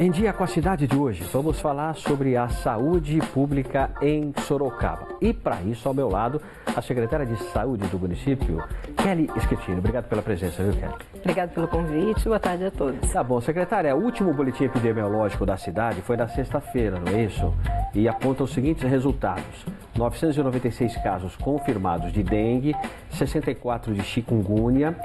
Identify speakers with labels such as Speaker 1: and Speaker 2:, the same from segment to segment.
Speaker 1: Em dia com a cidade de hoje, vamos falar sobre a saúde pública em Sorocaba. E para isso, ao meu lado, a secretária de saúde do município, Kelly Schettino. Obrigado pela presença, viu, Kelly?
Speaker 2: Obrigado pelo convite, boa tarde a todos.
Speaker 1: Tá bom, secretária, o último boletim epidemiológico da cidade foi na sexta-feira, não é isso? E aponta os seguintes resultados: 996 casos confirmados de dengue, 64 de chikungunya,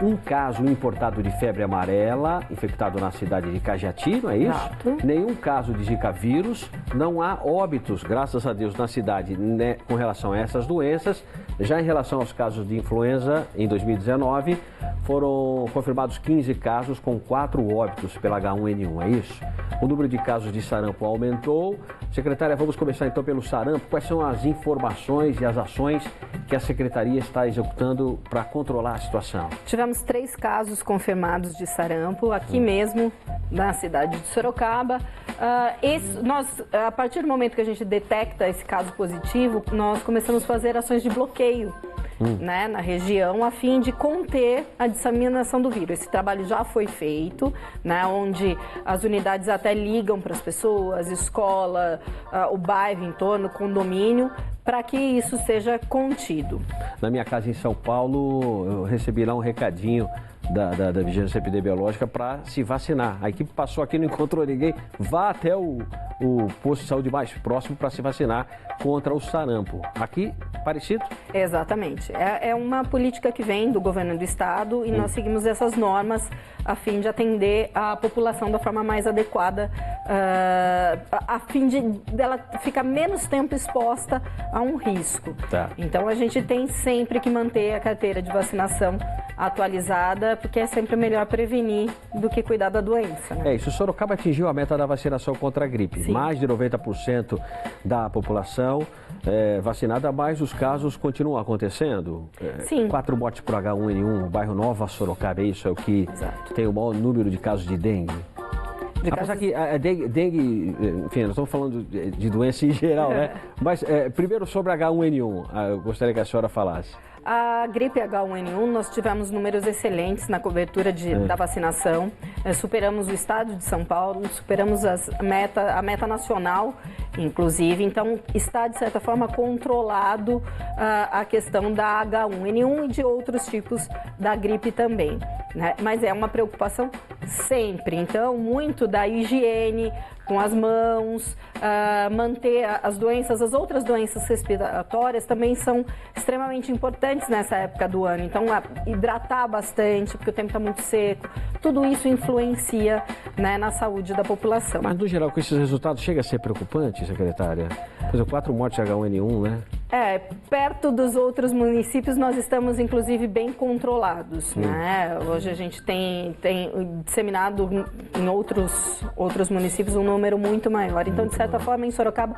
Speaker 1: um caso importado de febre amarela, infectado na cidade de Cajati, não é isso?
Speaker 2: Exato.
Speaker 1: Nenhum caso de Zika vírus, não há óbitos, graças a Deus, na cidade, né, com relação a essas doenças. Já em relação aos casos de influenza, em 2019, foram confirmados 15 casos com 4 óbitos pela H1N1, é isso? O número de casos de sarampo aumentou. Secretária, vamos começar então pelo sarampo. Quais são as informações e as ações que a Secretaria está executando para controlar a situação?
Speaker 2: Tivemos 3 casos confirmados de sarampo aqui mesmo na cidade de Sorocaba. A partir do momento que a gente detecta esse caso positivo, nós começamos a fazer ações de bloqueio, né, na região, a fim de conter a disseminação do vírus. Esse trabalho já foi feito, né, onde as unidades até ligam para as pessoas, escola, o bairro em torno, condomínio, para que isso seja contido.
Speaker 1: Na minha casa em São Paulo, eu recebi lá um recadinho da Vigilância Epidemiológica para se vacinar. A equipe passou aqui, não encontrou ninguém, vá até o posto de saúde mais próximo para se vacinar contra o sarampo. Aqui, parecido?
Speaker 2: Exatamente. É uma política que vem do governo do estado e nós seguimos essas normas a fim de atender a população da forma mais adequada, a fim de dela ficar menos tempo exposta a um risco.
Speaker 1: Tá.
Speaker 2: Então a gente tem sempre que manter a carteira de vacinação atualizada, porque é sempre melhor prevenir do que cuidar da doença, né?
Speaker 1: É isso, Sorocaba atingiu a meta da vacinação contra a gripe.
Speaker 2: Sim.
Speaker 1: Mais de 90% da população vacinada, mas os casos continuam acontecendo.
Speaker 2: Sim.
Speaker 1: 4 mortes por H1N1, o bairro Nova Sorocaba, isso é o que
Speaker 2: Exato.
Speaker 1: tem o maior número de casos de dengue. Apesar que a dengue, enfim, nós estamos falando de doença em geral, né? Mas primeiro sobre H1N1, eu gostaria que a senhora falasse.
Speaker 2: A gripe H1N1, nós tivemos números excelentes na cobertura da vacinação. Superamos o estado de São Paulo, superamos a meta nacional, inclusive. Então, está, de certa forma, controlado a questão da H1N1 e de outros tipos da gripe também, né? Mas é uma preocupação sempre. Então, muito da higiene com as mãos, manter as outras doenças respiratórias também são extremamente importantes nessa época do ano. Então, hidratar bastante, porque o tempo está muito seco. Tudo isso influencia, né, na saúde da população.
Speaker 1: Mas, no geral, com esses resultados, chega a ser preocupante, secretária? Por exemplo, 4 mortes de H1N1, né?
Speaker 2: Perto dos outros municípios, nós estamos, inclusive, bem controlados, né? Hoje a gente tem disseminado em outros municípios um número muito maior. Então, de certa forma, em Sorocaba,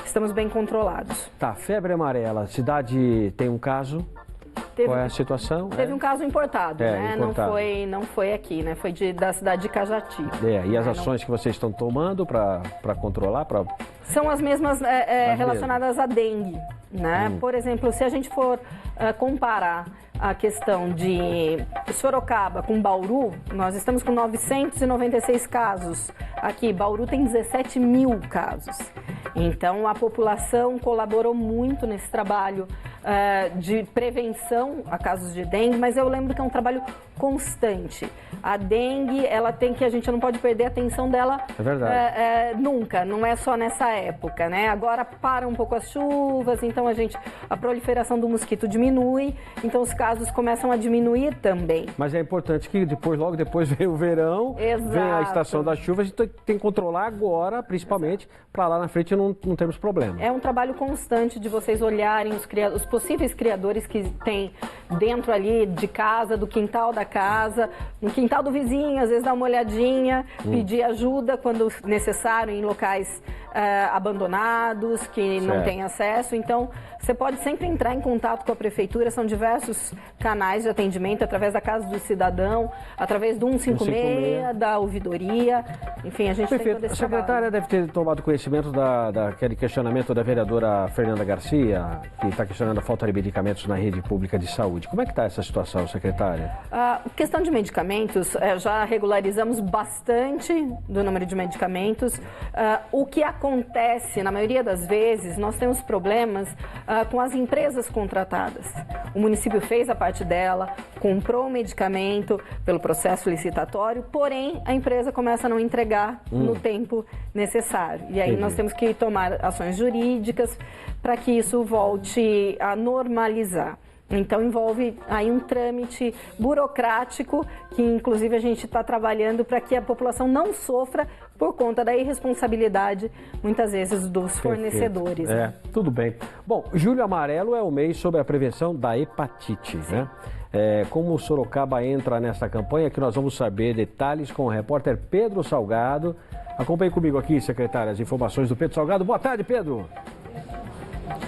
Speaker 2: estamos bem controlados.
Speaker 1: Tá, febre amarela, a cidade tem um caso? Qual é a situação?
Speaker 2: Teve um caso importado, né?
Speaker 1: Importado.
Speaker 2: Não foi aqui, né? Foi da cidade de Cajati.
Speaker 1: E as ações que vocês estão tomando para controlar?
Speaker 2: São as mesmas relacionadas à dengue, né? Por exemplo, se a gente for comparar a questão de Sorocaba com Bauru, nós estamos com 996 casos. Aqui, Bauru tem 17 mil casos. Então, a população colaborou muito nesse trabalho de prevenção a casos de dengue, mas eu lembro que é um trabalho constante. A dengue, a gente não pode perder a atenção dela.
Speaker 1: É verdade.
Speaker 2: Nunca, não é só nessa época, né? Agora para um pouco as chuvas, então a proliferação do mosquito diminui, então os casos começam a diminuir também.
Speaker 1: Mas é importante que logo depois vem o verão,
Speaker 2: Exato.
Speaker 1: Vem a estação das chuvas, a gente tem que controlar agora, principalmente, para lá na frente não termos problema.
Speaker 2: É um trabalho constante de vocês olharem os possíveis criadores que tem dentro ali de casa, do quintal da casa, no quintal do vizinho, às vezes dar uma olhadinha, pedir ajuda quando necessário em locais abandonados, que não tem acesso. Então, você pode sempre entrar em contato com a prefeitura, são diversos canais de atendimento através da Casa do Cidadão, através do 156, da ouvidoria, enfim, a gente tem todo esse
Speaker 1: Secretária
Speaker 2: trabalho.
Speaker 1: deve ter tomado conhecimento daquele questionamento da vereadora Fernanda Garcia, que está questionando a falta de medicamentos na rede pública de saúde. Como é que está essa situação, secretária?
Speaker 2: A questão de medicamentos, já regularizamos bastante do número de medicamentos. O que acontece, na maioria das vezes, nós temos problemas com as empresas contratadas. O município fez a parte dela, comprou o medicamento pelo processo licitatório, porém a empresa começa a não entregar no tempo necessário. E aí nós temos que tomar ações jurídicas para que isso volte a normalizar. Então envolve aí um trâmite burocrático que inclusive a gente está trabalhando para que a população não sofra por conta da irresponsabilidade, muitas vezes, dos fornecedores.
Speaker 1: Né? Tudo bem. Bom, Julho Amarelo é o mês sobre a prevenção da hepatite, né? Como o Sorocaba entra nessa campanha, que nós vamos saber detalhes com o repórter Pedro Salgado. Acompanhe comigo aqui, secretária, as informações do Pedro Salgado. Boa tarde, Pedro.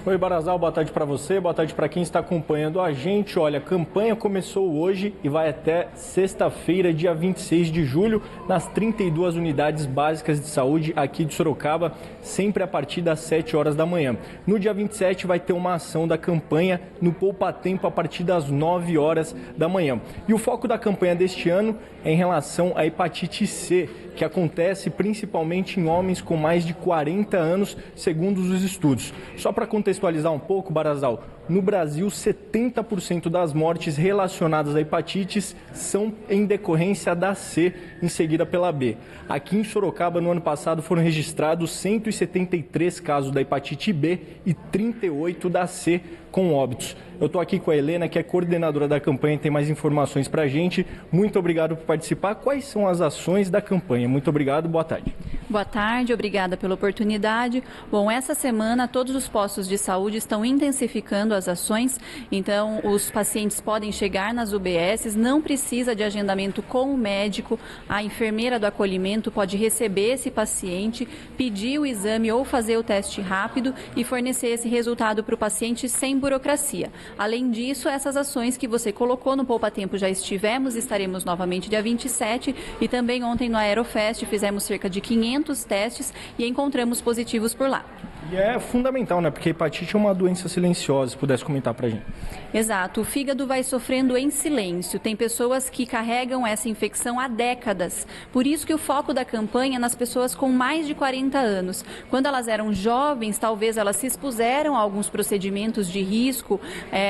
Speaker 3: Oi, Barazal, boa tarde para você, boa tarde para quem está acompanhando a gente. Olha, a campanha começou hoje e vai até sexta-feira, dia 26 de julho, nas 32 unidades básicas de saúde aqui de Sorocaba, sempre a partir das 7 horas da manhã. No dia 27 vai ter uma ação da campanha no Poupa Tempo a partir das 9 horas da manhã. E o foco da campanha deste ano é em relação à hepatite C, que acontece principalmente em homens com mais de 40 anos, segundo os estudos. Só para contextualizar um pouco, Barazal, no Brasil, 70% das mortes relacionadas a hepatites são em decorrência da C, em seguida pela B. Aqui em Sorocaba, no ano passado, foram registrados 173 casos da hepatite B e 38 da C com óbitos. Eu estou aqui com a Helena, que é coordenadora da campanha, tem mais informações para a gente. Muito obrigado por participar. Quais são as ações da campanha? Muito obrigado, boa tarde.
Speaker 4: Boa tarde, obrigada pela oportunidade. Bom, essa semana todos os postos de saúde estão intensificando as ações, então os pacientes podem chegar nas UBSs, não precisa de agendamento com o médico, a enfermeira do acolhimento pode receber esse paciente, pedir o exame ou fazer o teste rápido e fornecer esse resultado para o paciente sem burocracia. Além disso, essas ações que você colocou no Poupa Tempo já estaremos novamente dia 27 e também ontem no Aerofest fizemos cerca de 500 testes e encontramos positivos por lá.
Speaker 3: E é fundamental, né? Porque a hepatite é uma doença silenciosa, se pudesse comentar pra gente.
Speaker 4: Exato, o fígado vai sofrendo em silêncio. Tem pessoas que carregam essa infecção há décadas. Por isso que o foco da campanha é nas pessoas com mais de 40 anos. Quando elas eram jovens, talvez elas se expuseram a alguns procedimentos de risco,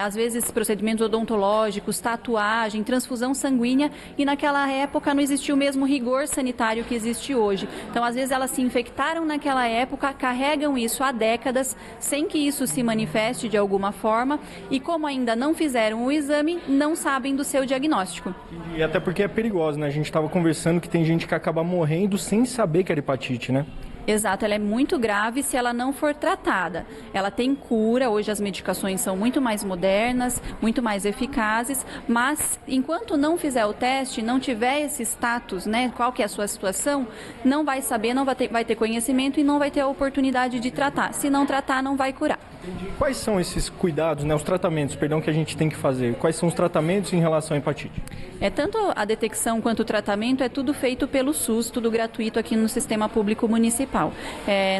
Speaker 4: às vezes procedimentos odontológicos, tatuagem, transfusão sanguínea, e naquela época não existia o mesmo rigor sanitário que existe hoje. Então, às vezes elas se infectaram naquela época, carregam isso há décadas, sem que isso se manifeste de alguma forma, e como ainda não fizeram o exame, não sabem do seu diagnóstico.
Speaker 3: E até porque é perigoso, né? A gente estava conversando que tem gente que acaba morrendo sem saber que era hepatite, né?
Speaker 4: Exato, ela é muito grave se ela não for tratada. Ela tem cura, hoje as medicações são muito mais modernas, muito mais eficazes, mas enquanto não fizer o teste, não tiver esse status, né, qual que é a sua situação, não vai saber, não vai ter conhecimento e não vai ter a oportunidade de tratar. Se não tratar, não vai curar.
Speaker 3: Entendi. Quais são esses cuidados, né, os tratamentos, perdão, que a gente tem que fazer? Quais são os tratamentos em relação à hepatite?
Speaker 4: Tanto a detecção quanto o tratamento é tudo feito pelo SUS, tudo gratuito aqui no Sistema Público Municipal.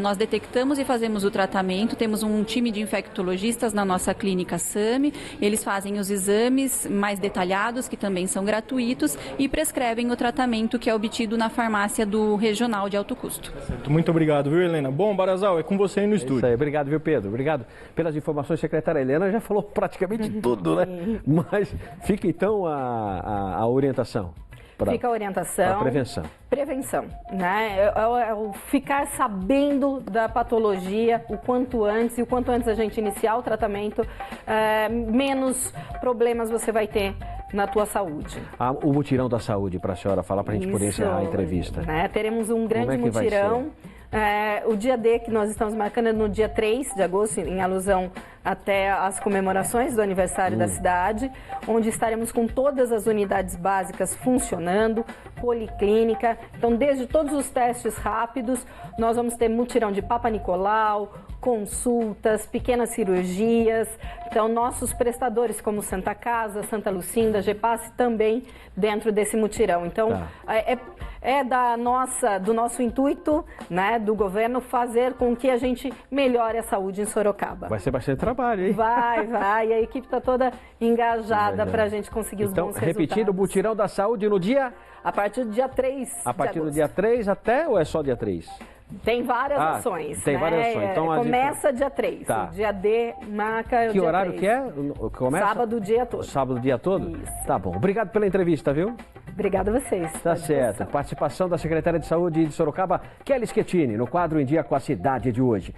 Speaker 4: Nós detectamos e fazemos o tratamento, temos um time de infectologistas na nossa clínica SAMI, eles fazem os exames mais detalhados, que também são gratuitos, e prescrevem o tratamento que é obtido na farmácia do regional de alto custo.
Speaker 3: Certo. Muito obrigado, viu, Helena? Bom, Barazal, é com você aí no estúdio.
Speaker 1: Isso aí, obrigado, viu, Pedro? Obrigado pelas informações, secretária Helena já falou praticamente tudo, né? Mas fica então a orientação.
Speaker 2: Fica a orientação.
Speaker 1: A prevenção.
Speaker 2: Prevenção, né? É o ficar sabendo da patologia o quanto antes, e o quanto antes a gente iniciar o tratamento, menos problemas você vai ter na tua saúde.
Speaker 1: O mutirão da saúde, para a senhora falar, para a gente poder encerrar a entrevista.
Speaker 2: Né? Teremos um grande mutirão. O dia D que nós estamos marcando é no dia 3 de agosto, em alusão até as comemorações do aniversário da cidade, onde estaremos com todas as unidades básicas funcionando, policlínica. Então, desde todos os testes rápidos, nós vamos ter mutirão de Papa Nicolau, consultas, pequenas cirurgias. Então, nossos prestadores como Santa Casa, Santa Lucinda, GEPASSE também dentro desse mutirão. Então, do nosso intuito, né, do governo, fazer com que a gente melhore a saúde em Sorocaba.
Speaker 1: Vai ser bastante trabalho, hein?
Speaker 2: Vai. E a equipe está toda engajada para a gente conseguir os bons resultados.
Speaker 1: Repetindo, o mutirão da saúde no dia?
Speaker 2: A partir do dia 3
Speaker 1: A partir do dia 3 até ou é só dia 3?
Speaker 2: Tem várias ações.
Speaker 1: Tem várias ações. Então,
Speaker 2: começa dia 3.
Speaker 1: Tá.
Speaker 2: O dia D marca o dia 3.
Speaker 1: Que horário que é? Começa?
Speaker 2: Sábado o dia todo.
Speaker 1: Sábado o dia todo?
Speaker 2: Isso.
Speaker 1: Tá bom. Obrigado pela entrevista, viu?
Speaker 2: Obrigada a vocês.
Speaker 1: Tá certo. Participação da secretária de Saúde de Sorocaba, Kelly Schettini, no quadro Em Dia com a Cidade de hoje.